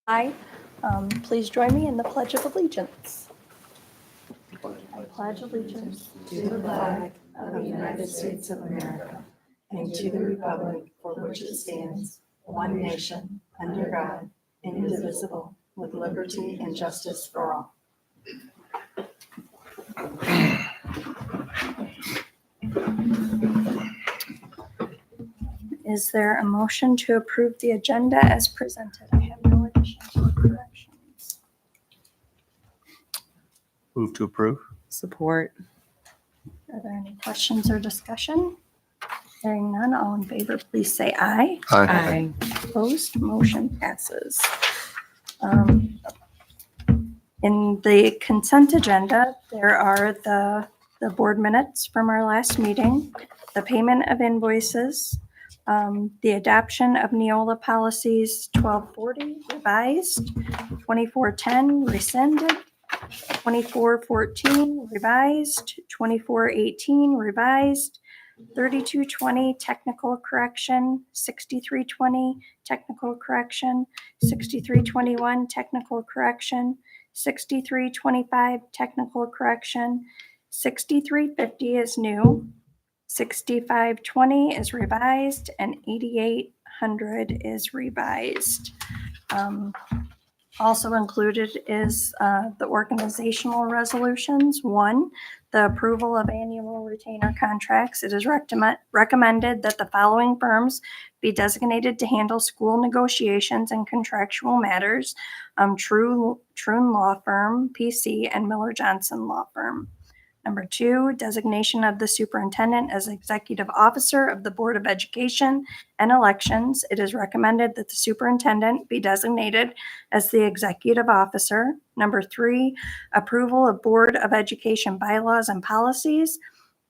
Aye. Please join me in the Pledge of Allegiance. I pledge allegiance to the flag of the United States of America and to the republic for which it stands, one nation, under God, indivisible, with liberty and justice for all. Is there a motion to approve the agenda as presented? I have no additions or corrections. Move to approve. Support. Are there any questions or discussion? Hearing none, all in favor, please say aye. Aye. Opposed, motion passes. In the consent agenda, there are the board minutes from our last meeting, the payment of invoices, the adoption of Neola policies 1240 revised, 2410 rescinded, 2414 revised, 2418 revised, 3220 technical correction, 6320 technical correction, 6321 technical correction, 6325 technical correction, 6350 is new, 6520 is revised, and 8800 is revised. Also included is the organizational resolutions. One, the approval of annual retainer contracts. It is recommended that the following firms be designated to handle school negotiations and contractual matters: Troon Law Firm, PC, and Miller Johnson Law Firm. Number two, designation of the superintendent as executive officer of the Board of Education and Elections. It is recommended that the superintendent be designated as the executive officer. Number three, approval of Board of Education bylaws and policies.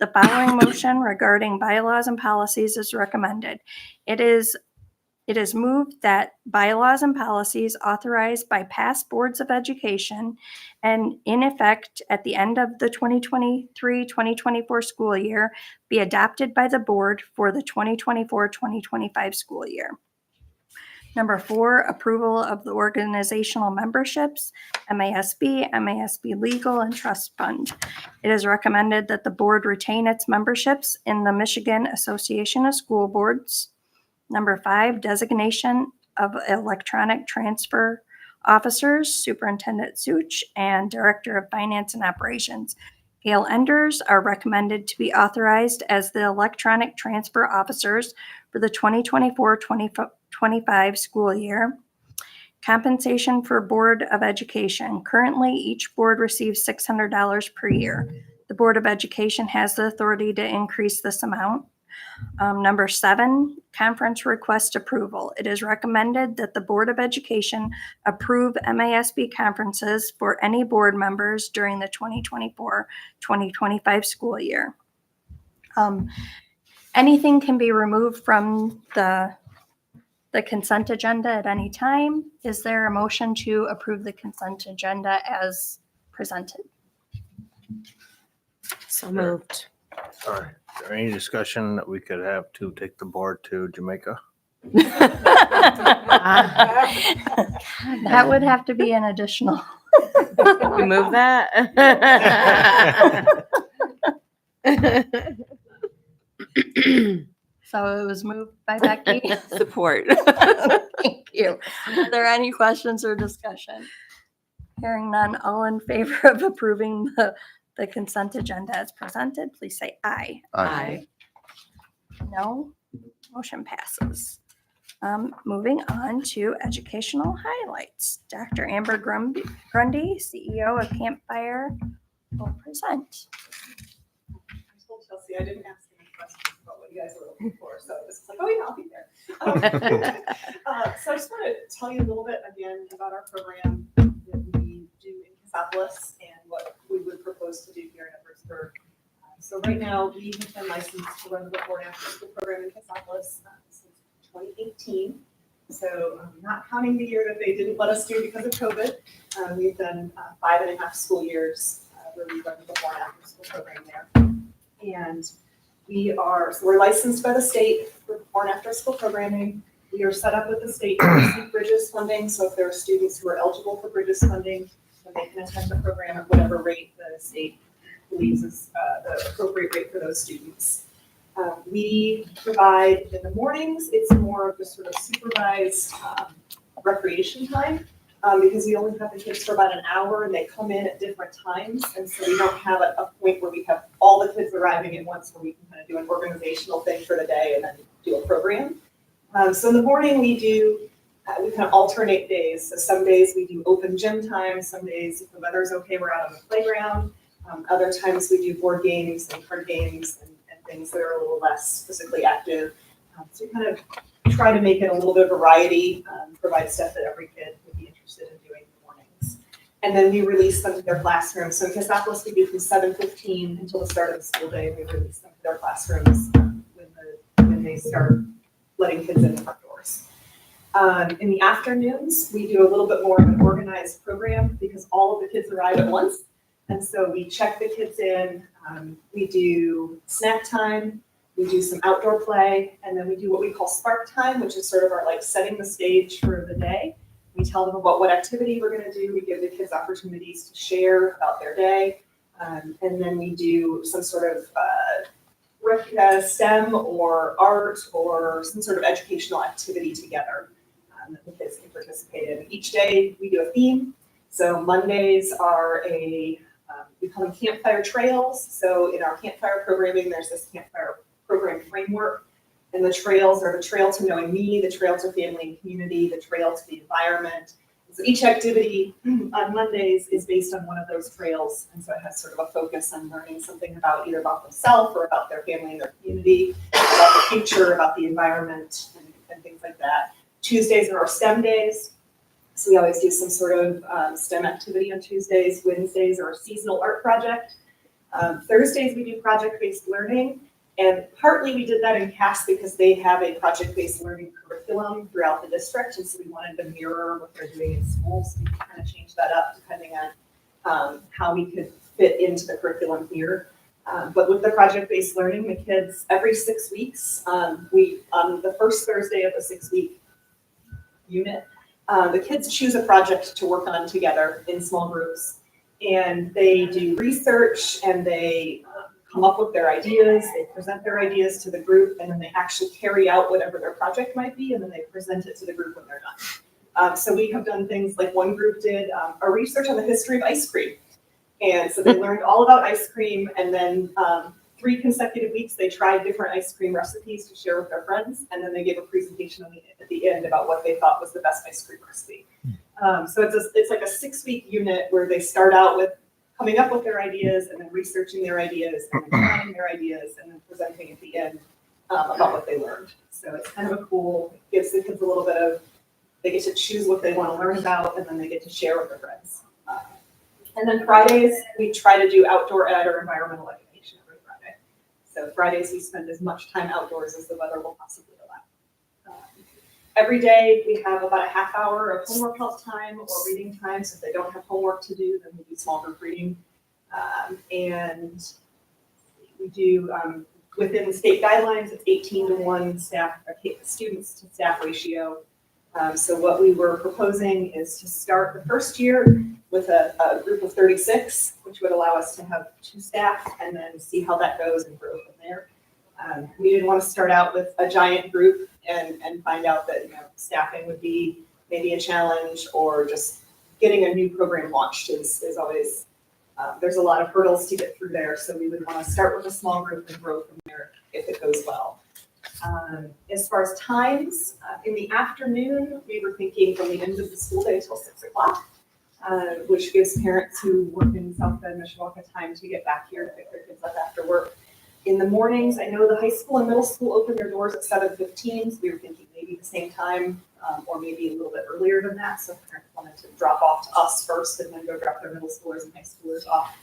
The following motion regarding bylaws and policies is recommended. It is moved that bylaws and policies authorized by past boards of education and in effect at the end of the 2023-2024 school year be adopted by the board for the 2024-2025 school year. Number four, approval of the organizational memberships, MASB, MASB Legal, and Trust Fund. It is recommended that the board retain its memberships in the Michigan Association of School Boards. Number five, designation of electronic transfer officers, Superintendent Such and Director of Finance and Operations. Gail Enders are recommended to be authorized as the electronic transfer officers for the 2024-2025 school year. Compensation for Board of Education. Currently, each board receives $600 per year. The Board of Education has the authority to increase this amount. Number seven, conference request approval. It is recommended that the Board of Education approve MASB conferences for any board members during the 2024-2025 school year. Anything can be removed from the consent agenda at any time. Is there a motion to approve the consent agenda as presented? So moved. All right. Is there any discussion that we could have to take the board to Jamaica? That would have to be an additional. We move that? So it was moved by Becky. Support. Thank you. Are there any questions or discussion? Hearing none, all in favor of approving the consent agenda as presented, please say aye. Aye. No, motion passes. Moving on to educational highlights. Dr. Amber Grundy, CEO of Campfire, will present. I told Chelsea I didn't ask any questions about what you guys were looking for, so it was like, oh yeah, I'll be there. So I just want to tell you a little bit again about our program that we do in Cassopolis and what we would propose to do here in Edwardsburg. So right now we have been licensed to run the before and after school program in Cassopolis since 2018. So not counting the year that they didn't let us do because of COVID, we've done 5.5 school years where we run the before and after school program there. And we're licensed by the state for before and after school programming. We are set up with the state to receive Bridges funding, so if there are students who are eligible for Bridges funding, then they can attend the program at whatever rate the state believes is the appropriate rate for those students. We provide in the mornings, it's more of just sort of supervised recreation time, because we only have the kids for about an hour and they come in at different times. And so we don't have a point where we have all the kids arriving at once where we can kind of do an organizational thing for the day and then do a program. So in the morning we kind of alternate days. So some days we do open gym time, some days if the weather's okay, we're out on the playground. Other times we do board games and card games and things that are a little less physically active. So we kind of try to make it a little bit of variety, provide stuff that every kid would be interested in doing in the mornings. And then we release them to their classrooms. So in Cassopolis, we do from 7:15 until the start of the school day. We release them to their classrooms when they start letting kids in the front doors. In the afternoons, we do a little bit more of an organized program because all of the kids arrive at once. And so we check the kids in, we do snack time, we do some outdoor play, and then we do what we call spark time, which is sort of our like setting the stage for the day. We tell them about what activity we're gonna do, we give the kids opportunities to share about their day, and then we do some sort of STEM or art or some sort of educational activity together that the kids can participate in. Each day we do a theme. So Mondays are we call them campfire trails. So in our campfire programming, there's this campfire program framework. And the trails are the trail to knowing me, the trail to family and community, the trail to the environment. So each activity on Mondays is based on one of those trails. And so it has sort of a focus on learning something about either about themselves or about their family and their community, about the future, about the environment, and things like that. Tuesdays are our STEM days. So we always do some sort of STEM activity on Tuesdays. Wednesdays are a seasonal art project. Thursdays we do project-based learning. And partly we did that in CAS because they have a project-based learning curriculum throughout the district. And so we wanted to mirror what they're doing in schools. So we could kind of change that up depending on how we could fit into the curriculum here. But with the project-based learning, the kids, every 6 weeks, on the first Thursday of the 6-week unit, the kids choose a project to work on together in small groups. And they do research and they come up with their ideas, they present their ideas to the group, and then they actually carry out whatever their project might be, and then they present it to the group when they're done. So we have done things like one group did a research on the history of ice cream. And so they learned all about ice cream, and then 3 consecutive weeks they tried different ice cream recipes to share with their friends, and then they gave a presentation at the end about what they thought was the best ice cream recipe. So it's like a 6-week unit where they start out with coming up with their ideas and then researching their ideas and then trying their ideas and then presenting at the end about what they learned. So it's kind of a cool, gives the kids a little bit of, they get to choose what they want to learn about and then they get to share with their friends. And then Fridays, we try to do outdoor ed or environmental education every Friday. So Fridays we spend as much time outdoors as the weather will possibly allow. Every day we have about a half hour of homework help time or reading time. So if they don't have homework to do, then we do small group reading. And we do, within the state guidelines, it's 18-to-1 students to staff ratio. So what we were proposing is to start the first year with a group of 36, which would allow us to have 2 staff and then see how that goes and grow from there. We didn't want to start out with a giant group and find out that staffing would be maybe a challenge, or just getting a new program launched is always, there's a lot of hurdles to get through there. So we would want to start with a small group and grow from there if it goes well. As far as times, in the afternoon, we were thinking from the end of the school day till 6 o'clock, which gives parents who work in South Bend, Mishawaka time to get back here to pick their kids up after work. In the mornings, I know the high school and middle school open their doors at 7:15, so we were thinking maybe the same time, or maybe a little bit earlier than that. So if parents wanted to drop off to us first and then go drop their middle schoolers and high schoolers off,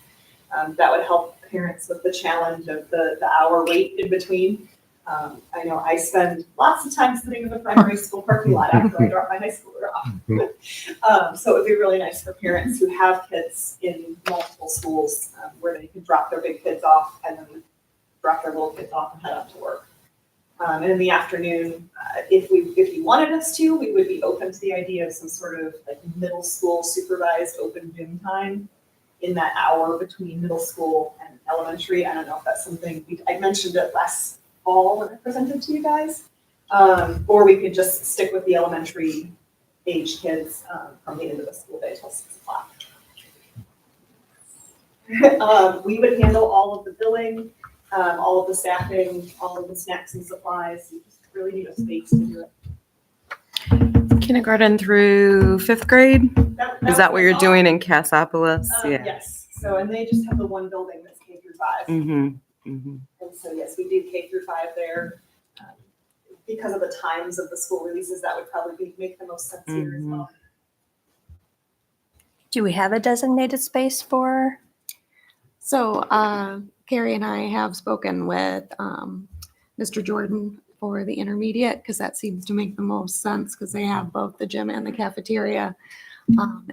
that would help parents with the challenge of the hour wait in between. I know I spend lots of time sitting in the primary school parking lot after I drop my high schooler off. So it would be really nice for parents who have kids in multiple schools where they can drop their big kids off and then drop their little kids off and head up to work. And in the afternoon, if you wanted us to, we would be open to the idea of some sort of like middle school supervised open gym time in that hour between middle school and elementary. I don't know if that's something, I mentioned it last fall when I presented to you guys. Or we could just stick with the elementary age kids from the end of the school day till 6 o'clock. We would handle all of the billing, all of the staffing, all of the snacks and supplies. You just really need a space to do it. Kindergarten through 5th grade? Is that what you're doing in Cassopolis? Yeah. Yes. So, and they just have the one building that's K through 5. Mm-hmm. Mm-hmm. And so, yes, we do K through 5 there. Because of the times of the school releases, that would probably make the most sense here as well. Do we have a designated space for? So Carrie and I have spoken with Mr. Jordan for the intermediate because that seems to make the most sense because they have both the gym and the cafeteria.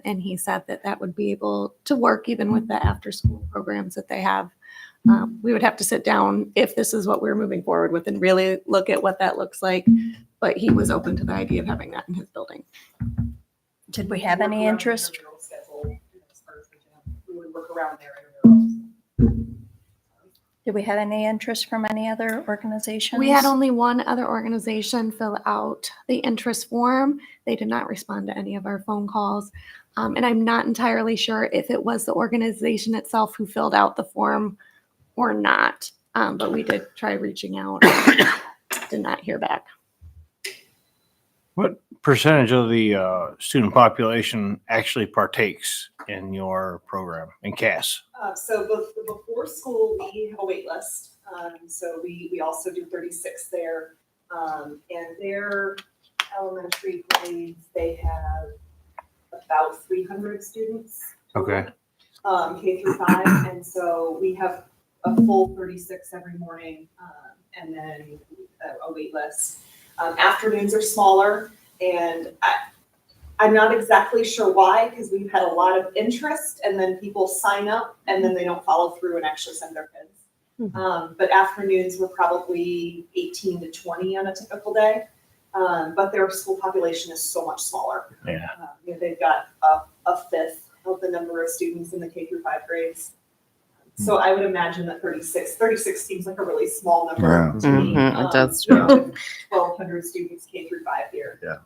And he said that that would be able to work even with the after school programs that they have. We would have to sit down if this is what we're moving forward with and really look at what that looks like. But he was open to the idea of having that in his building. Did we have any interest? We would work around their intramurals. Did we have any interest from any other organizations? We had only one other organization fill out the interest form. They did not respond to any of our phone calls. And I'm not entirely sure if it was the organization itself who filled out the form or not. But we did try reaching out. Did not hear back. What percentage of the student population actually partakes in your program in CAS? So before school, we have a wait list. So we also do 36 there. And their elementary grades, they have about 300 students. Okay. K through 5. And so we have a full 36 every morning and then a wait list. Afternoons are smaller, and I'm not exactly sure why, because we've had a lot of interest, and then people sign up, and then they don't follow through and actually send their kids. But afternoons were probably 18 to 20 on a typical day, but their school population is so much smaller. Yeah. They've got a fifth of the number of students in the K through 5 grades. So I would imagine that 36 seems like a really small number Yeah. to me. Mhm, it does. We have 1,200 students K through 5 here. Yeah.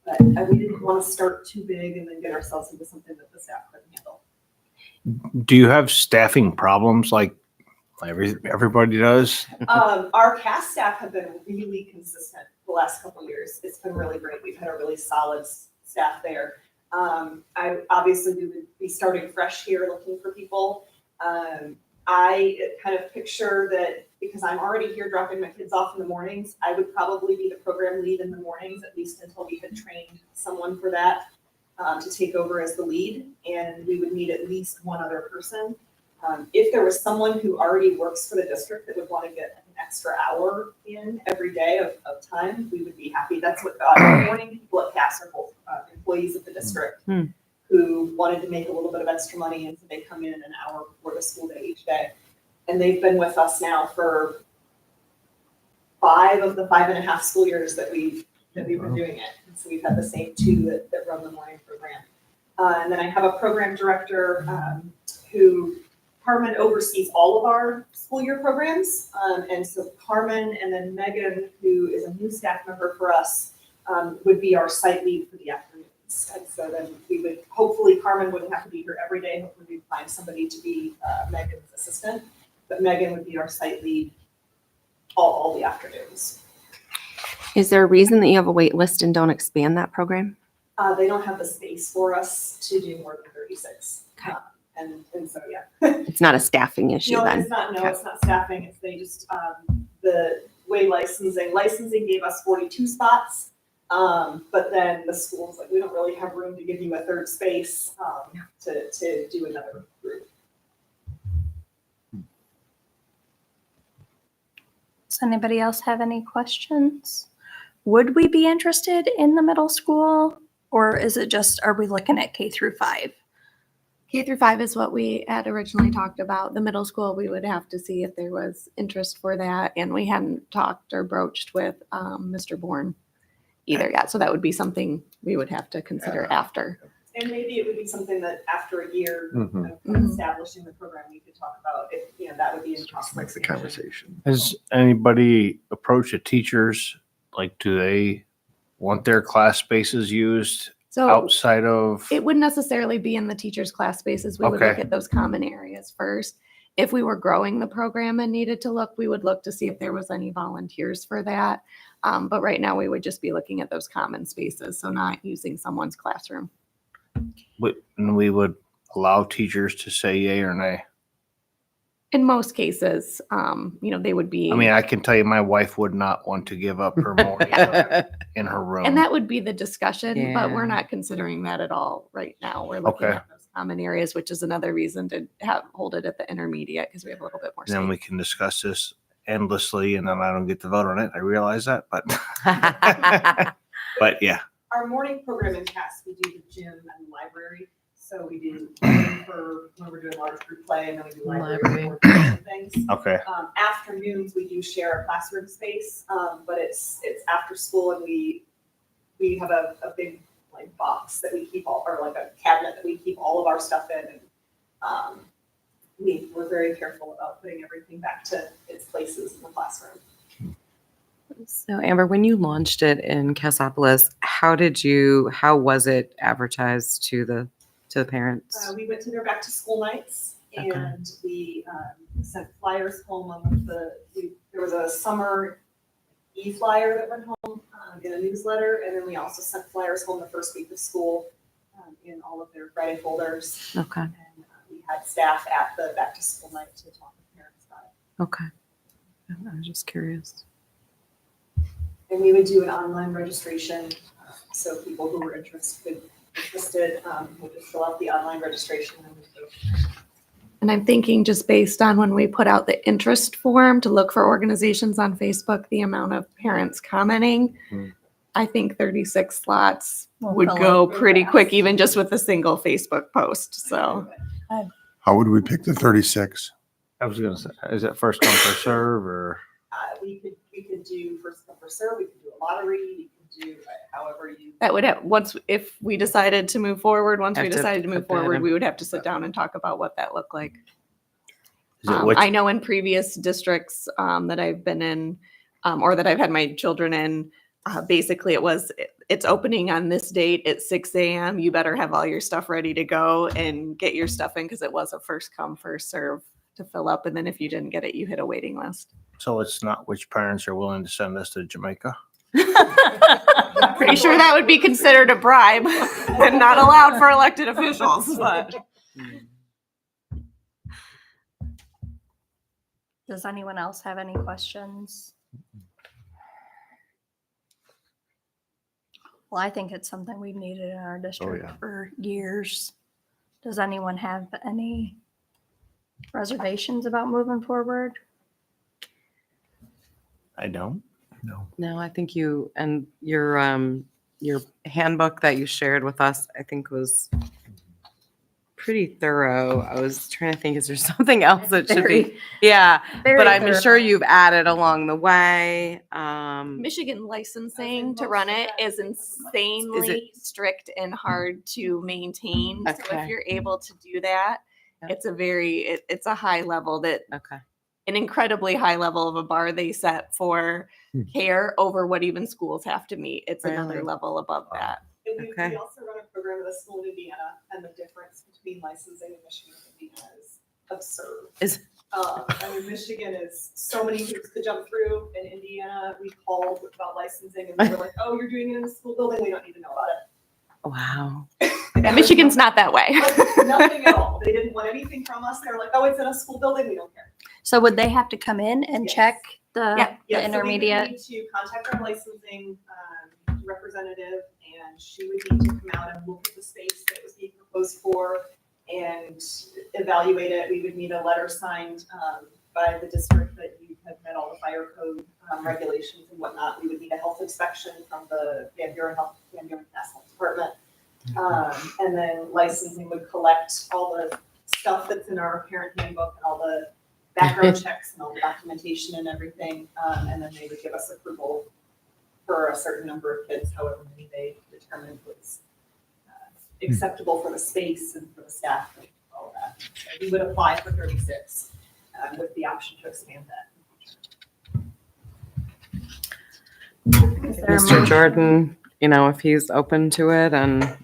But we didn't want to start too big and then get ourselves into something that the staff couldn't handle. Do you have staffing problems like everybody does? Our CAS staff have been really consistent the last couple of years. It's been really great. We've had a really solid staff there. I obviously we would be starting fresh here looking for people. I kind of picture that because I'm already here dropping my kids off in the mornings, I would probably be the program lead in the mornings, at least until we had trained someone for that to take over as the lead. And we would need at least one other person. If there was someone who already works for the district that would want to get an extra hour in every day of time, we would be happy. That's what the morning people at CAS are both employees of the district who wanted to make a little bit of extra money, and so they come in an hour before the school day each day. And they've been with us now for 5 of the 5.5 school years that we've been doing it. And so we've had the same 2 that run the morning program. And then I have a program director who Carmen oversees all of our school year programs. And so Carmen and then Megan, who is a new staff member for us, would be our site lead for the afternoons. And so then we would, hopefully Carmen wouldn't have to be here every day. Hopefully we'd find somebody to be Megan's assistant. But Megan would be our site lead all the afternoons. Is there a reason that you have a wait list and don't expand that program? They don't have the space for us to do more than 36. Okay. And so, yeah. It's not a staffing issue No, then? it's not. No, Okay. it's not staffing. It's they just the way licensing gave us 42 spots, but then the school's like, we don't really have room to give you a third space to do another group. Does anybody else have any questions? Would we be interested in the middle school, or is it just, are we looking at K through 5? K through 5 is what we had originally talked about. The middle school, we would have to see if there was interest for that. And we hadn't talked or broached with Mr. Bourne either yet. So that would be something we would have to consider after. And maybe it would be something that after a year Mhm. of Mhm. establishing the program, we could talk about if, that would be in Just makes the conversation. Has anybody approached the teachers? Like, do they want their class spaces used So outside of? it wouldn't necessarily be in the teachers' class spaces. We would look Okay. at those common areas first. If we were growing the program and needed to look, we would look to see if there was any volunteers for that. But right now, we would just be looking at those common spaces, so not using someone's classroom. And we would allow teachers to say yay or nay. In most cases, they would be. I mean, I can tell you, my wife would not want to give up her morning in her room. And that would be the discussion, but we're Yeah. not considering that at all right now. We're looking Okay. at those common areas, which is another reason to hold it at the intermediate because we have a little bit more And then we space. can discuss this endlessly, and then I don't get to vote on it. I realize that, but but yeah, Our morning program in CAS, we do the gym and the library. So we do gym for when we're doing large group play, and then we do library for different things. okay. Afternoons, we do share a classroom space, but it's after school, and we have a big like box that we keep or like a cabinet that we keep all of our stuff in, and we're very careful about putting everything back to its places in the classroom. So Amber, when you launched it in Cassopolis, how was it advertised to the parents? We went to their back to school nights, Okay. and we sent flyers home on there was a summer e-flyer that went home in a newsletter, and then we also sent flyers home the first week of school in all of their Friday folders. Okay. And we had staff at the back to school night to talk with parents about it. Okay. I was just curious. And we would do an online registration, so people who were interested would just fill out the online registration and we'd go. And I'm thinking just based on when we put out the interest form to look for organizations on Facebook, the amount of parents commenting, I think 36 slots would fill go up real pretty fast. quick, even just with a single Facebook post. So How would we pick the 36? I was gonna say, is it first come first serve or? We could do first come first serve, we could do a lottery, we could do however you. that would have, if we decided to move forward, Have to move put that forward, in. we would have to sit down and talk about what that looked like. Is it which? I know in previous districts that I've been in or that I've had my children in, basically it's opening on this date at 6 a.m. You better have all your stuff ready to go and get your stuff in because it was a first come, first serve to fill up. And then if you didn't get it, you hit a waiting list. So it's not which parents are willing to send us to Jamaica? Pretty sure that would be considered a bribe and not allowed for elected officials, but. Does anyone else have any questions? Well, I think it's something we've needed in our district yeah. for years. Does anyone have any reservations about moving forward? I don't. No, I think you and your handbook that you shared with us, I think was pretty thorough. I was trying to think, is there something else that should be? Yeah, but I'm sure you've added along the way. Michigan licensing to run it is insanely strict and hard to maintain. So Okay. if you're able to do that, Yeah. it's a high level Okay. an incredibly high level of a bar they set for care over what even schools have to meet. It's another Really? level above that. And we Okay. also run a program at a school in Indiana, and the difference between licensing in Michigan and Indiana is absurd. Michigan is so many hoops to jump through. In Indiana, we called about licensing, and they were like, "Oh, you're doing it in a school building. We don't need to know about it." Wow. And Michigan's not that way. Nothing at all. They didn't want anything from us. They're like, "Oh, it's in a school building. We don't care." So would they have to come in and Yes. check the, Yeah. the So we intermediate? would need to contact our licensing representative, and she would need to come out and look at the space that was being proposed for and evaluate it. We would need a letter signed by the district that you have met all the fire code regulations and whatnot. We would need a health inspection from the Van Buren National Department. And then licensing would collect all the stuff that's in our parent handbook and all the background checks and all the documentation and everything. And then they would give us approval for a certain number of kids, however many they determined was acceptable for the space and for the staff and all of that. So we would apply for 36 with the option to expand that. Is there a Mr. motion? Jordan, if he's open to it, and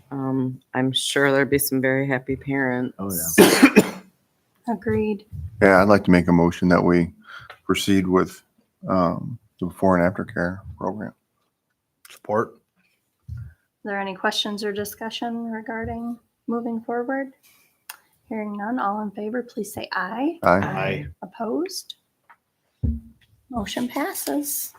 I'm sure there'd be some very happy parents. Oh, Agreed. Yeah, I'd like to make a motion that we proceed with the before and after care program. Support. Is there any questions or discussion regarding moving forward? Hearing none, all in favor, please say aye. Aye. Aye. Opposed? Motion passes.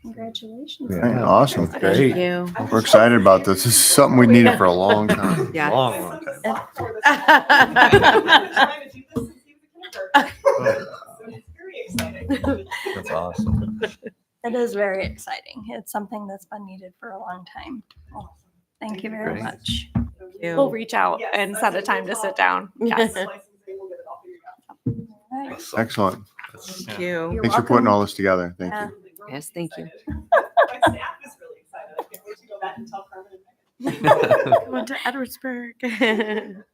Congratulations. Yeah, awesome. Great. Thank you. We're excited about this. This is something we needed for a long time. Yeah. Long. Trying to do this since he was a kindergartner. So it's very exciting. That's awesome. It is very exciting. It's something that's been needed for a long time. Thank you very Great. much. We'll reach out Yes, and that's set a it. time to We'll sit talk. down. Yes. Licensing, we'll get it all figured out. All right. Awesome. Excellent. Thank you. You're Thanks for putting welcome. all this together. Thank Yeah. you. We're Yes, thank you. excited. My staff is really excited. I can't wait to go back and tell Carmen and Megan. Going to Edwardsburg.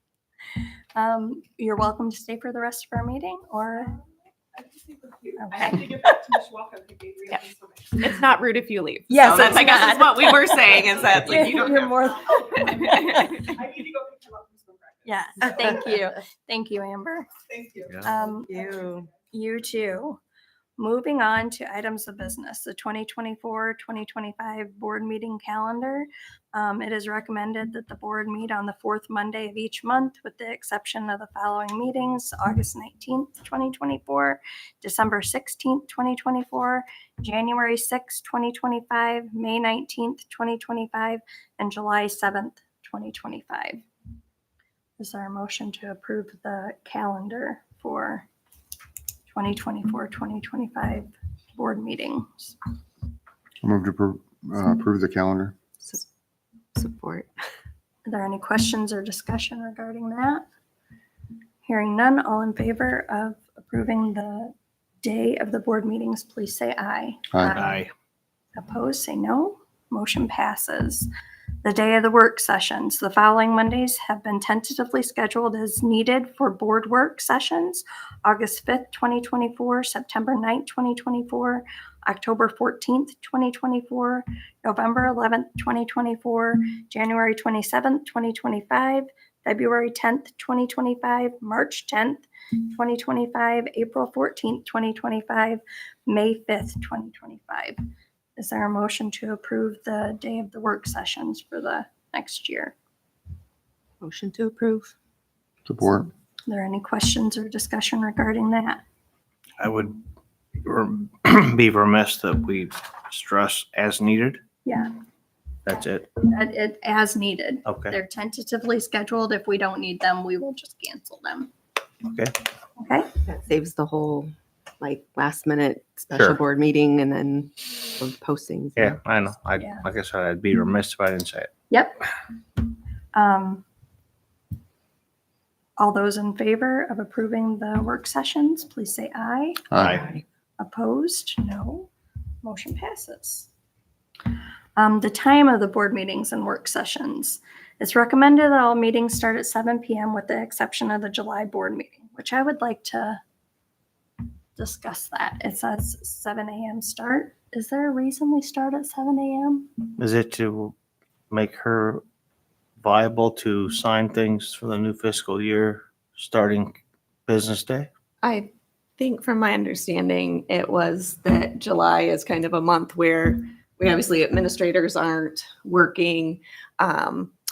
You're welcome to stay for the rest of our meeting, or I just think we're cute. I Okay. have to get back to Miss Welcome who gave me Yeah. information. It's not rude if you leave. Yes, So that's, it's I guess not. is what we were saying is that like you don't You're have more- I need to go pick him up from swim practice. yeah. So, Thank you. Thank you, Amber. Thank you. Yeah. You. You too. Moving on to items of business, the 2024-2025 board meeting calendar. It is recommended that the board meet on the fourth Monday of each month with the exception of the following meetings: August 19th, 2024, December 16th, 2024, January 6th, 2025, May 19th, 2025, and July 7th, 2025. Is there a motion to approve the calendar for 2024-2025 board meetings? I move to approve the calendar. support. Are there any questions or discussion regarding that? Hearing none, all in favor of approving the day of the board meetings, please say aye. Aye. Opposed, say no. Motion passes. The day of the work sessions. The following Mondays have been tentatively scheduled as needed for board work sessions: August 5th, 2024, September 9th, 2024, October 14th, 2024, November 11th, 2024, January 27th, 2025, February 10th, 2025, March 10th, 2025, April 14th, 2025, May 5th, 2025. Is there a motion to approve the day of the work sessions for the next year? Motion to approve. Support. Are there any questions or discussion regarding that? I would be remiss that we stress as needed. Yeah, That's it. it as needed. Okay. They're tentatively scheduled. If we don't need them, we will just cancel them. Okay. Okay, That saves the whole like last minute special Sure. board meeting and then the postings. Yeah, I know. Yeah. Like I said, I'd be remiss if I didn't say it. yep. All those in favor of approving the work sessions, please say aye. Aye. Opposed? No. Motion passes. The time of the board meetings and work sessions. It's recommended that all meetings start at 7 p.m. with the exception of the July board meeting, which I would like to discuss that. It says 7 a.m. start. Is there a reason we start at 7 a.m.? Is it to make her viable to sign things for the new fiscal year starting business day? I think from my understanding, it was that July is kind of a month where we obviously administrators aren't working.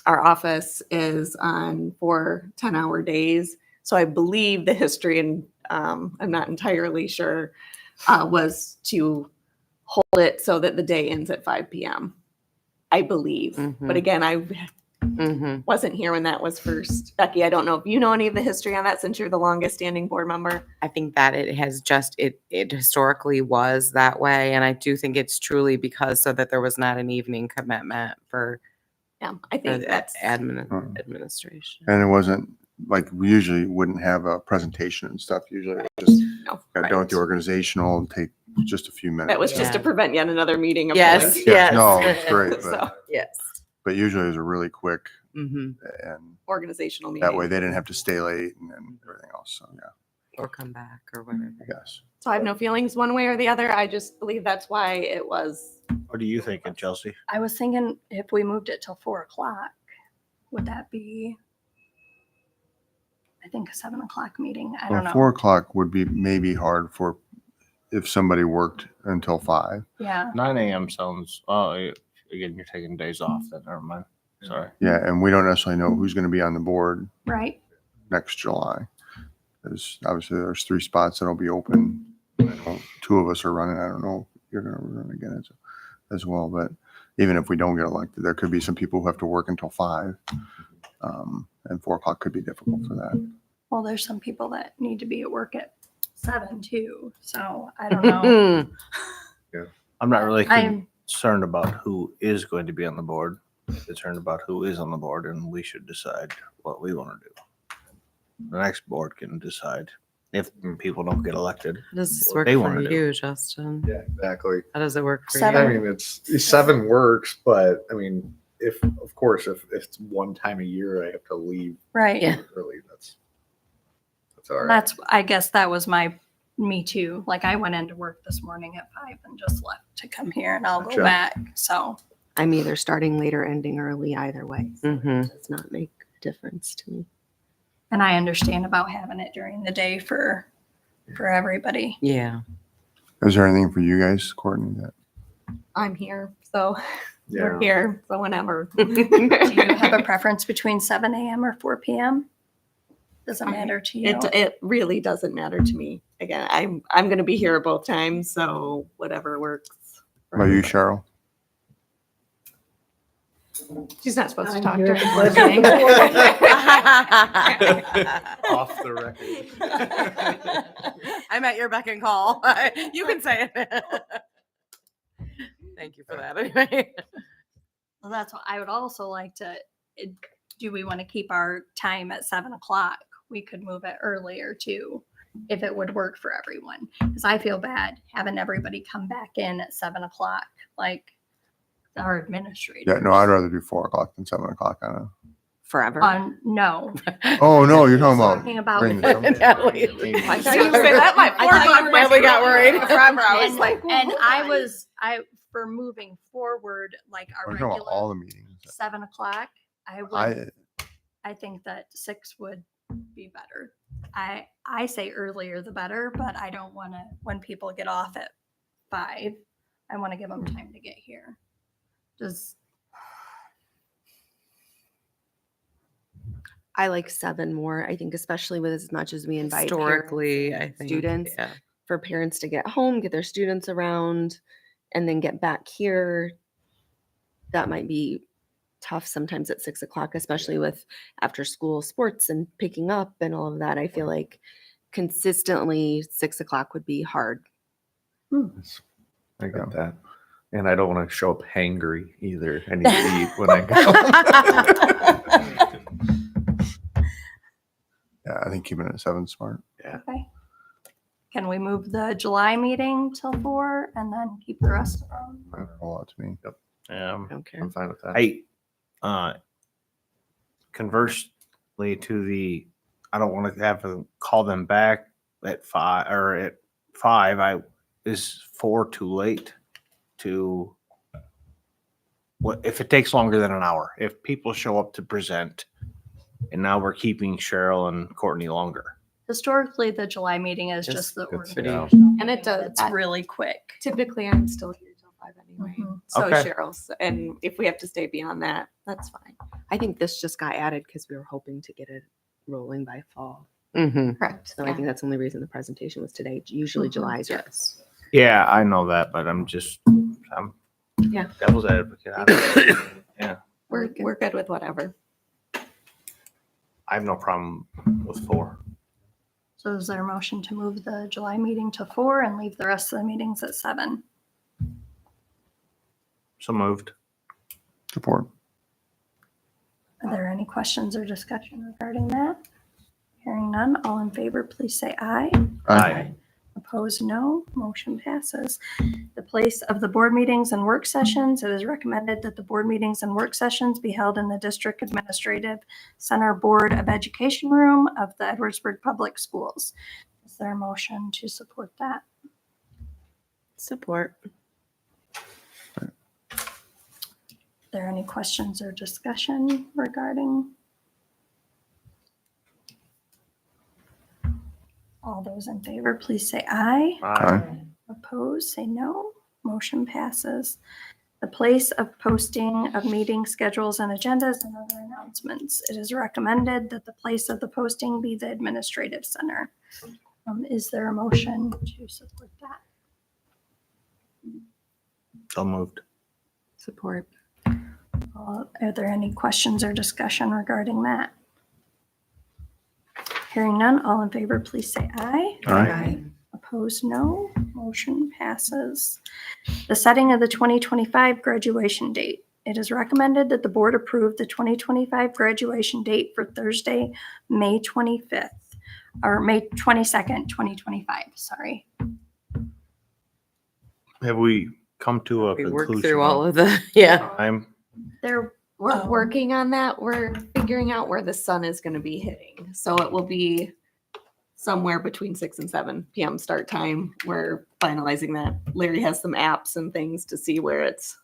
Our office is on 4 10-hour days. So I believe the history, and I'm not entirely sure, was to hold it so that the day ends at 5 p.m. I believe. But again, I Mm-hmm. wasn't here when that was first. Becky, I don't know if you know any of the history on that since you're the longest standing board member. I think that it has just it historically was that way, and I do think it's truly because so that there was not an evening commitment for Yeah, I or think the that's, administration. And it wasn't, like, we usually wouldn't have a presentation and stuff. Usually it just no. got done with the Right. organizational and take just a few minutes. That was just to Yeah. prevent yet another meeting of Yes, like, yes. No, it's great, So, but usually it was a really quick, Hmm. and organizational meeting. that way they didn't have to stay late and everything else. So, yeah, Or come back or whatever. I guess. So I have no feelings one way or the other. I just believe that's why it was. What are you thinking, Chelsea? I was thinking if we moved it till 4 o'clock, would that be, I think, a 7 o'clock meeting? I don't Well, know. 4 o'clock would be maybe hard for if somebody worked until 5. Yeah, 9 a.m. sounds, again, you're taking days off, then never mind. Sorry. Yeah, and we don't necessarily know who's going to be on the board right. next July. There's 3 spots that'll be open. I know 2 of us are running. I don't know if you're going to run again as well. But even if we don't get elected, there could be some people who have to work until 5. And 4 o'clock could be difficult for that. Well, there's some people that need to be at work at 7 too. So I don't know. I'm not really I'm concerned about who is going to be on the board. I'm concerned about who is on the board, and we should decide what we want to do. The next board can decide if people don't get elected. How does this what work they for wanna do. you, Justin? Yeah, exactly. How does it work for Seven. I you? mean, it's 7 works, but I mean, if of course, if it's one time a year, I have to leave right. Yeah. early. That's all right. That's, I guess that was me too. Like I went into work this morning at 5 and just left to come here and I'll go Gotcha. back. So I'm either starting late or ending early either way. So Mhm. it does not make a difference to me. and I understand about having it during the day for everybody. Yeah. Is there anything for you guys, Courtney? That I'm here, so Yeah. we're here. So whenever. Do you have a preference between 7 a.m. or 4 p.m.? Doesn't matter to you. It really doesn't matter to me. Again, I'm going to be here both times, so whatever works. for about you, everybody. Cheryl? She's not supposed to I'm talk here. during board meetings. Off the record. I'm at your beck and call. You can say it. Thank you for that. Anyway. Well, that's what I would also like to. Do we want to keep our time at 7 o'clock? We could move it earlier too, if it would work for everyone. Because I feel bad having everybody come back in at 7 o'clock, like our administrator. Yeah, no, I'd rather do 4 o'clock than 7 o'clock on a. Forever. No, Oh, no, you're talking talking about. about. bring this up. Natalie. I thought you said that might I thought you were Natalie got worried. Forever. I was And, like, and I for moving forward, like our We're talking about all regular the meetings. 7 o'clock. I would. I think that 6 would be better. I say earlier the better, but I don't want to, when people get off at 5, I want to give them time to get here. Does, I like 7 more. I think especially with as much as we invite parents Historically, and I think students, Yeah. for parents to get home, get their students around, and then get back here, that might be tough sometimes at 6 o'clock, especially with after school sports and picking up and all of that. I feel like consistently 6 o'clock would be hard. I got that. And I don't want to show up hangry either. I need to eat when I go. Yeah, I think keeping it at 7 is smart. okay. Can we move the July meeting till 4 and then keep the rest of them? A lot to me. I don't care. I'm fine with that. Conversely to the, I don't want to have to call them back at 5 or at 5. Is 4 too late to, what if it takes longer than an hour? If people show up to present and now we're keeping Cheryl and Courtney longer. Historically, the July meeting is just the It's- organizational. And it does- It's really quick. typically I'm still here till 5 anyway. Mhm. So Okay. is Cheryl's. And if we have to stay beyond that, that's fine. I think this just got added because we were hoping to get it rolling by fall. Mm-hmm. Correct. So I think that's the only reason the presentation was today. Usually Mhm. July's are Yes. Yeah, I know that, but I'm Yeah. devil's advocate. I don't- We're good with whatever. I have no problem with 4. So is there a motion to move the July meeting to 4 and leave the rest of the meetings at 7? So moved. Support. Are there any questions or discussion regarding that? Hearing none, all in favor, please say aye. Aye. Opposed, no. Motion passes. The place of the board meetings and work sessions, it is recommended that the board meetings and work sessions be held in the District Administrative Center Board of Education Room of the Edwardsburg Public Schools. Is there a motion to support that? Support. Are there any questions or discussion regarding? All those in favor, please say aye. Aye. Opposed, say no. Motion passes. The place of posting of meeting schedules and agendas and other announcements. It is recommended that the place of the posting be the administrative center. Is there a motion to support that? So moved. Support. Are there any questions or discussion regarding that? Hearing none, all in favor, please say aye. Aye. Opposed, no. Motion passes. The setting of the 2025 graduation date. It is recommended that the board approve the 2025 graduation date for Thursday, May 25th, or May 22nd, 2025, sorry. Have we come to a We conclusion? worked through all on of the, yeah. time? We're working on that. We're figuring out where the sun is going to be hitting. So it will be somewhere between 6 and 7 p.m. start time. We're finalizing that. Larry has some apps and things to see where it's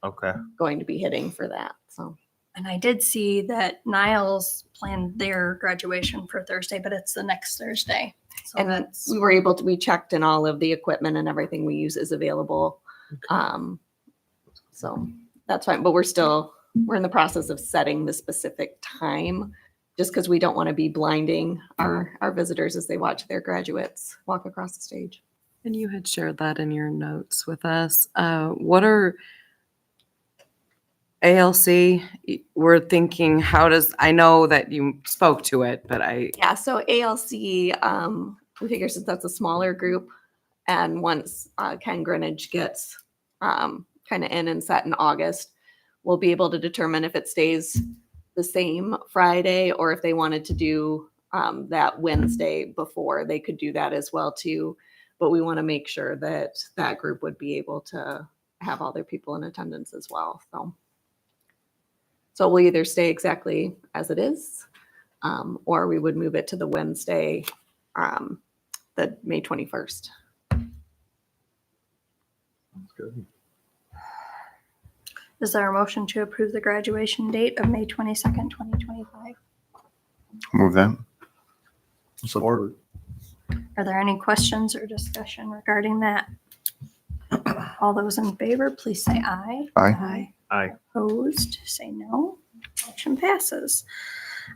Okay. going to be hitting for that. So And I did see that Niles planned their graduation for Thursday, but it's the next Thursday. So and that's, we were able to, we checked and all of the equipment and everything we use is available. So that's fine. But we're in the process of setting the specific time just because we don't want to be blinding our visitors as they watch their graduates walk across the stage. And you had shared that in your notes with us. What are ALC? We're thinking, I know that you spoke to it, but Yeah, so ALC, we figure since that's a smaller group, and once Ken Greenwich gets kind of in and set in August, we'll be able to determine if it stays the same Friday or if they wanted to do that Wednesday before, they could do that as well too. But we want to make sure that that group would be able to have all their people in attendance as well. So we'll either stay exactly as it is, or we would move it to the Wednesday, the May 21st. That's good. is there a motion to approve the graduation date of May 22nd, 2025? Move that. Support. Are there any questions or discussion regarding that? All those in favor, please say aye. Aye. Aye. Opposed, say no. Motion passes.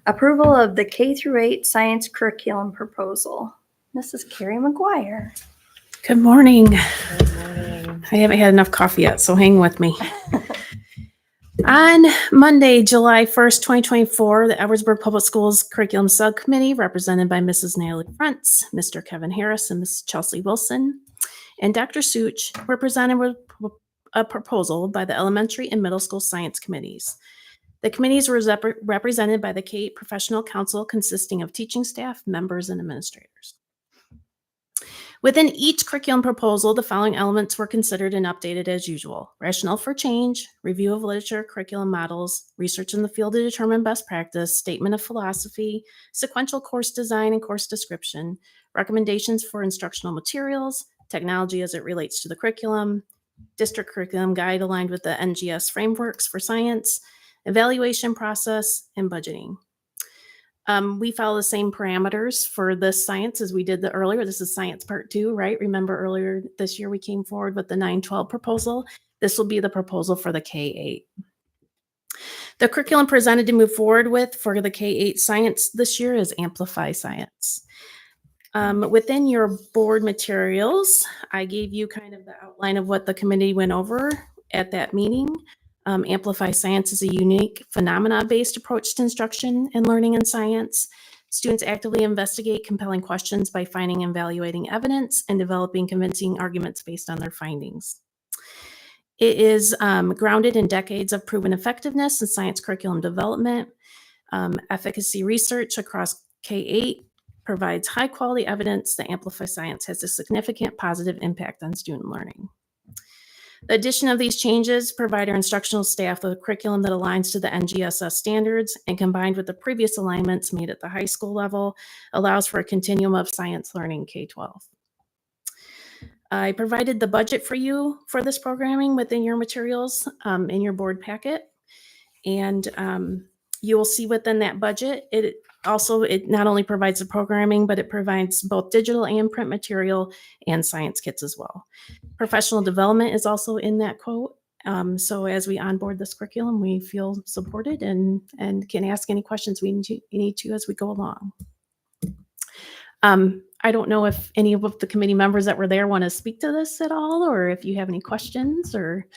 Approval of the K through 8 science curriculum proposal. Mrs. Carrie McGuire. Good morning. I haven't had enough coffee yet, so hang with me. On Monday, July 1st, 2024, the Edwardsburg Public Schools Curriculum Subcommittee, represented by Mrs. Natalie Frantz, Mr. Kevin Harris, and Mrs. Chelsea Wilson, and Dr. Such, were presented with a proposal by the elementary and middle school science committees. The committees were represented by the K-8 Professional Council, consisting of teaching staff, members, and administrators. Within each curriculum proposal, the following elements were considered and updated as usual: rationale for change, review of literature, curriculum models, research in the field to determine best practice, statement of philosophy, sequential course design and course description, recommendations for instructional materials, technology as it relates to the curriculum, district curriculum guide aligned with the NGS frameworks for science, evaluation process, and budgeting. We follow the same parameters for this science as we did the earlier. This is science part 2, right? Remember earlier this year we came forward with the 9-12 proposal. This will be the proposal for the K-8. The curriculum presented to move forward with for the K-8 science this year is Amplify Science. Within your board materials, I gave you kind of the outline of what the committee went over at that meeting. Amplify Science is a unique phenomena-based approach to instruction and learning in science. Students actively investigate compelling questions by finding and evaluating evidence and developing convincing arguments based on their findings. It is grounded in decades of proven effectiveness in science curriculum development. Efficacy research across K-8 provides high quality evidence that Amplify Science has a significant positive impact on student learning. The addition of these changes provide our instructional staff with a curriculum that aligns to the NGSS standards, and combined with the previous alignments made at the high school level, allows for a continuum of science learning K-12. I provided the budget for you for this programming within your materials in your board packet. And you will see within that budget, it not only provides the programming, but it provides both digital and print material and science kits as well. Professional development is also in that quote. So as we onboard this curriculum, we feel supported and can ask any questions we need to as we go along. I don't know if any of the committee members that were there want to speak to this at all, or if you have any questions or.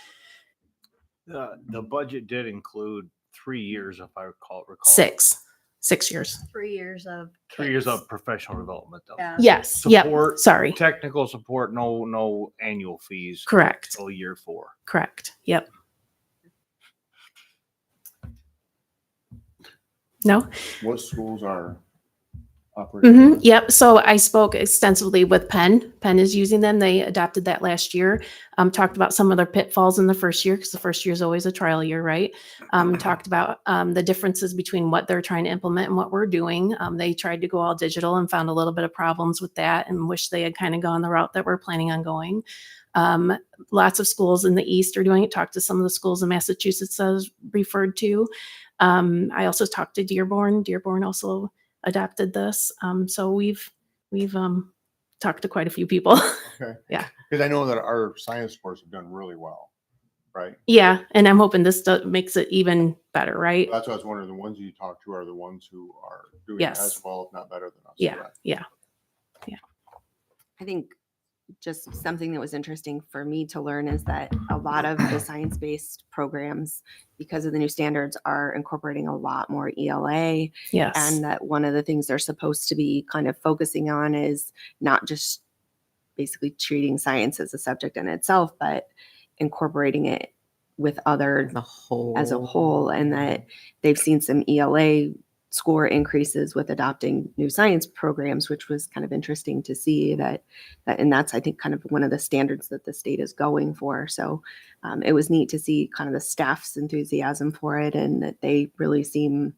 The budget did include 3 years, if I recall. 6 years. 3 years of. 3 years kids. of professional development though. Yeah. Yes. Yep. Support, Sorry. Technical support, no annual fees. Correct. Till year 4. Correct. Yep. No? What schools are operating? Mm-hmm. Yep. So I spoke extensively with Penn. Penn is using them. They adopted that last year. Talked about some of their pitfalls in the first year, because the first year is always a trial year, right? Talked about the differences between what they're trying to implement and what we're doing. They tried to go all digital and found a little bit of problems with that, and wish they had kind of gone the route that we're planning on going. Lots of schools in the East are doing it. Talked to some of the schools in Massachusetts I was referred to. I also talked to Dearborn. Dearborn also adapted this. So we've talked to quite a few people. Okay. Yeah. Because I know that our science scores have done really well, right? Yeah. And I'm hoping this makes it even better, right? That's what I was wondering. The ones you talk to are the ones who are doing Yes. as well, if not better than us. Yeah. correct? Yeah. I think just something that was interesting for me to learn is that a lot of the science-based programs, because of the new standards, are incorporating a lot more ELA. Yes. And that one of the things they're supposed to be kind of focusing on is not just basically treating science as a subject in itself, but incorporating it with other The whole. as a whole, and that they've seen some ELA score increases with adopting new science programs, which was kind of interesting to see that and that's, I think, kind of one of the standards that the state is going for. So it was neat to see kind of the staff's enthusiasm for it, and that they really seem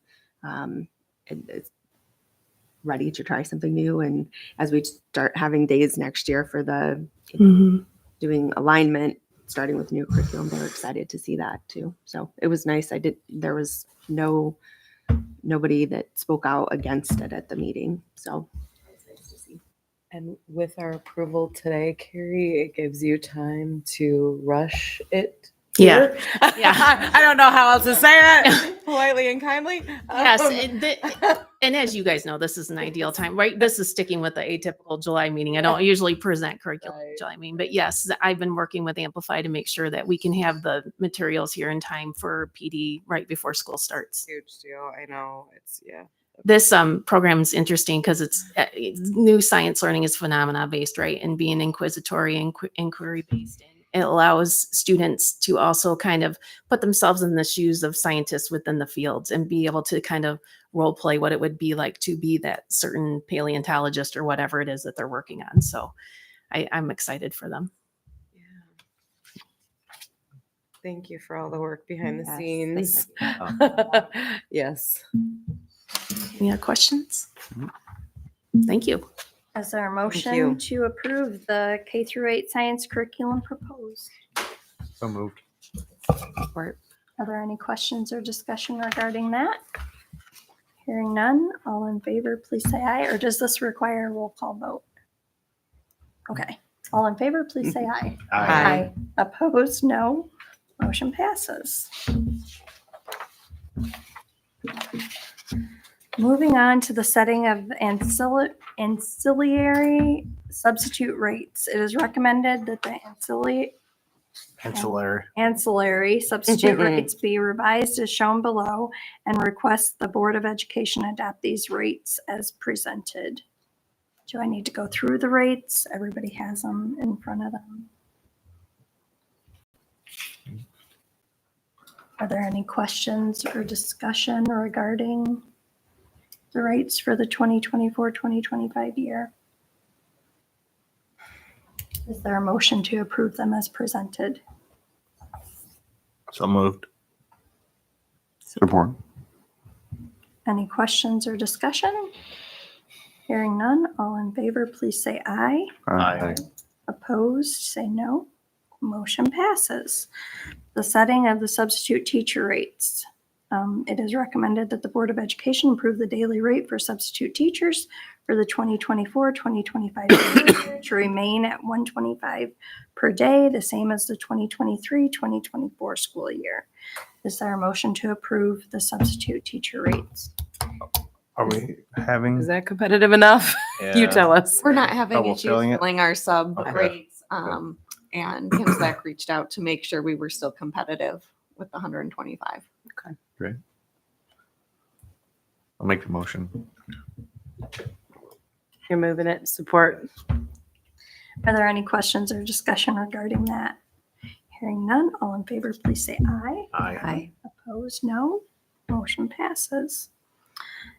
ready to try something new. And as we start having days next year for the Mhm. doing alignment, starting with new curriculum, they're excited to see that too. So it was nice. There was nobody that spoke out against it at the meeting. So it was nice to see. And with our approval today, Carrie, it gives you time to rush it. Yeah. here. Yeah. I don't know how else to say that politely and kindly. Yes. Um, And as you guys know, this is an ideal time, right? This is sticking with the atypical July meeting. I don't usually present curriculum Right. July meeting, but yes, I've been working with Amplify to make sure that we can have the materials here in time for PD right before school starts. Huge deal. I know. It's, yeah. This program is interesting because it's new science learning is phenomena based, right? And being inquisitory and inquiry based. It allows students to also kind of put themselves in the shoes of scientists within the fields and be able to kind of role play what it would be like to be that certain paleontologist or whatever it is that they're working on. So I'm excited for them. Yeah. Thank you for all the work behind the Yes, scenes. Yes. Any other questions? Thank you. Is there a you. motion to approve the K-8 science curriculum proposed? So moved. Support. Are there any questions or discussion regarding that? Hearing none, all in favor, please say aye. Or does this require a roll call vote? Okay, all in favor, please say aye. Aye. Opposed, no. Motion passes. Moving on to the setting of ancillary substitute rates. It is recommended that the ancillary substitute rates be revised as shown below, and request the Board of Education adopt these rates as presented. Do I need to go through the rates? Everybody has them in front of them. Are there any questions or discussion regarding the rates for the 2024-2025 year? Is there a motion to approve them as presented? So moved. Support. Any questions or discussion? Hearing none, all in favor, please say aye. Aye. Opposed, say no. Motion passes. The setting of the substitute teacher rates. It is recommended that the Board of Education approve the daily rate for substitute teachers for the 2024-2025 year to remain at $125 per day, the same as the 2023-2024 school year. Is there a motion to approve the substitute teacher rates? Are we having? Is that competitive enough? You Yeah. tell us. We're not having Double issues filling it? filling our sub Okay. rates. And Kimsec reached out to make sure we were still competitive with the 125. I'll make the motion. You're moving it. Support. Are there any questions or discussion regarding that? Hearing none, all in favor, please say aye. Aye. Opposed, no. Motion passes.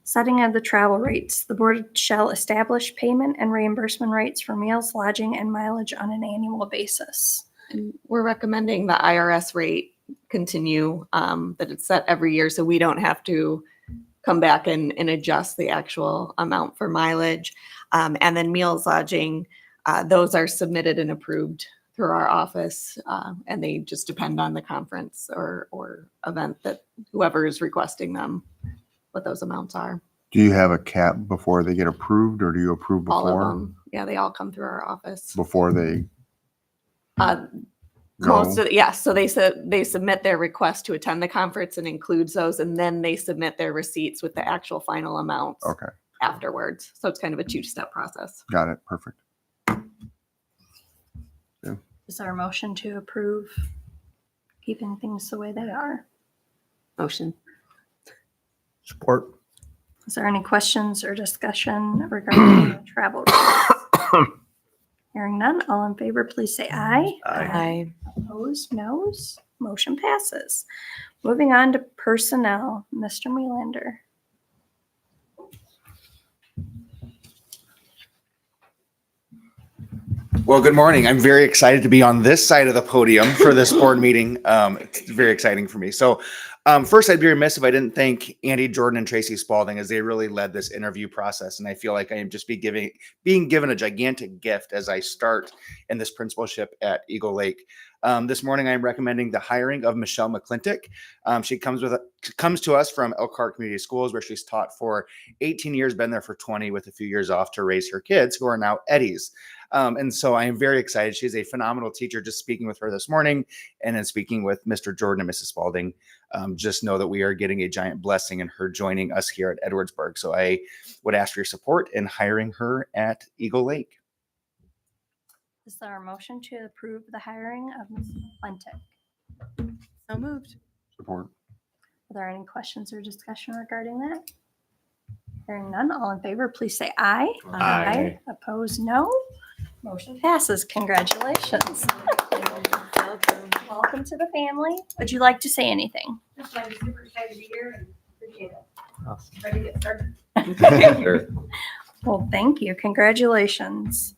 Setting of the travel rates. The board shall establish payment and reimbursement rates for meals, lodging, and mileage on an annual basis. And we're recommending the IRS rate continue, that it's set every year so we don't have to come back and adjust the actual amount for mileage. And then meals, lodging, those are submitted and approved through our office, and they just depend on the conference or event that whoever is requesting them, what those amounts are. Do you have a cap before they get approved, or do you approve All of before? them. Yeah, they all come through our office. Before they Uh, go? Most of yes, so they submit their request to attend the conference and includes those, and then they submit their receipts with the actual final amounts Okay, afterwards. So it's kind of a two-step process. got it. Perfect. Is there a motion to approve keeping things the way they are? Motion. Support. Is there any questions or discussion regarding the travel rates? Hearing none, all in favor, please say aye. Aye. Opposed, noes. Motion passes. Moving on to personnel, Mr. Melander. Well, good morning. I'm very excited to be on this side of the podium for this board meeting. It's very exciting for me. So first, I'd be remiss if I didn't thank Andy, Jordan, and Tracy Spalding, as they really led this interview process. And I feel like I am just being given a gigantic gift as I start in this principalship at Eagle Lake. This morning, I'm recommending the hiring of Michelle McClintock. She comes to us from Elkhart Community Schools, where she's taught for 18 years, been there for 20 with a few years off to raise her kids, who are now Eddies. And so I am very excited. She's a phenomenal teacher. Just speaking with her this morning and then speaking with Mr. Jordan and Mrs. Spalding, just know that we are getting a giant blessing in her joining us here at Edwardsburg. So I would ask for your support in hiring her at Eagle Lake. Is there a motion to approve the hiring of Ms. McClintock? So moved. Support. Are there any questions or discussion regarding that? Hearing none, all in favor, please say aye. Aye. Opposed, no. Motion passes. Congratulations. Welcome to the family. Would you like to say anything? Just I'm super excited to be here and appreciate it. Awesome. Ready to get started. Sure. Well, thank you. Congratulations.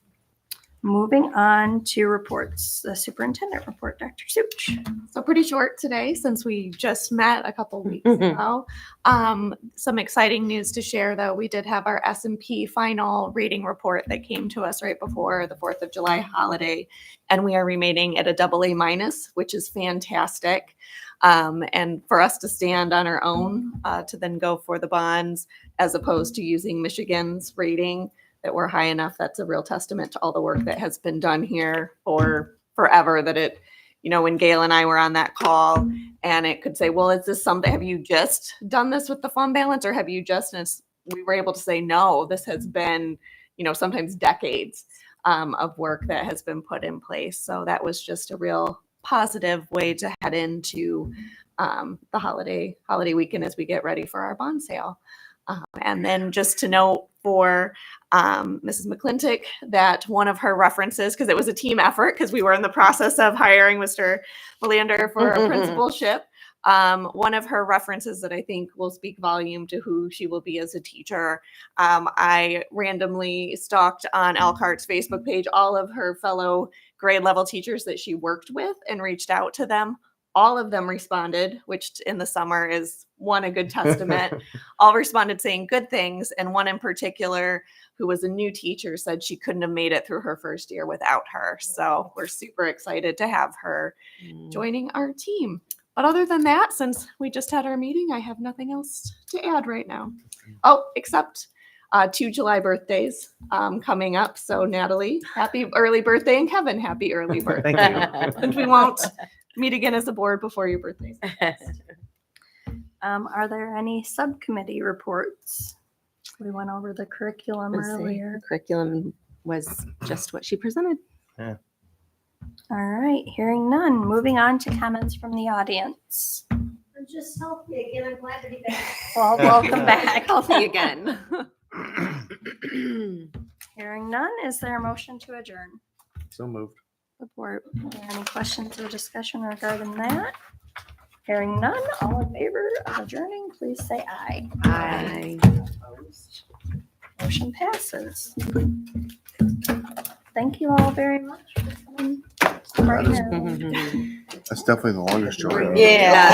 Moving on to reports. The superintendent report, Dr. Such. So pretty short today since we just met a couple weeks ago. Some exciting news to share though. We did have our S&P final rating report that came to us right before the 4th of July holiday, and we are remaining at a AA-, which is fantastic. And for us to stand on our own to then go for the bonds as opposed to using Michigan's rating, that we're high enough, that's a real testament to all the work that has been done here for forever. That it, when Gail and I were on that call and it could say, well, is this something, have you just done this with the fund balance, or have you just, and we were able to say, no, this has been, sometimes decades of work that has been put in place. So that was just a real positive way to head into the holiday weekend as we get ready for our bond sale. And then just to note for Mrs. McClintock that one of her references, because it was a team effort, because we were in the process of hiring Mr. Melander for a principalship, One of her references that I think will speak volume to who she will be as a teacher. I randomly stalked on Elkhart's Facebook page all of her fellow grade level teachers that she worked with and reached out to them. All of them responded, which in the summer is a good testament. All responded saying good things. And one in particular, who was a new teacher, said she couldn't have made it through her first year without her. So we're super excited to have her joining our team. But other than that, since we just had our meeting, I have nothing else to add right now. Oh, except 2 July birthdays coming up. So Natalie, happy early birthday, and Kevin, happy early birthday. Thank Since we won't meet again as a board before your birthdays. Are there any subcommittee reports? We went over the curriculum earlier. Curriculum was just what she presented. All right, hearing none. Moving on to comments from the audience. Just healthy again. I'm glad to be back. Well, welcome back. Healthy again. Hearing none, is there a motion to adjourn? So moved. Report. Are there any questions or discussion regarding that? Hearing none, all in favor of adjourning, please say aye. Aye. Opposed? Motion passes. Thank you all very much for coming. Right now. That's definitely the longest journey. Yeah.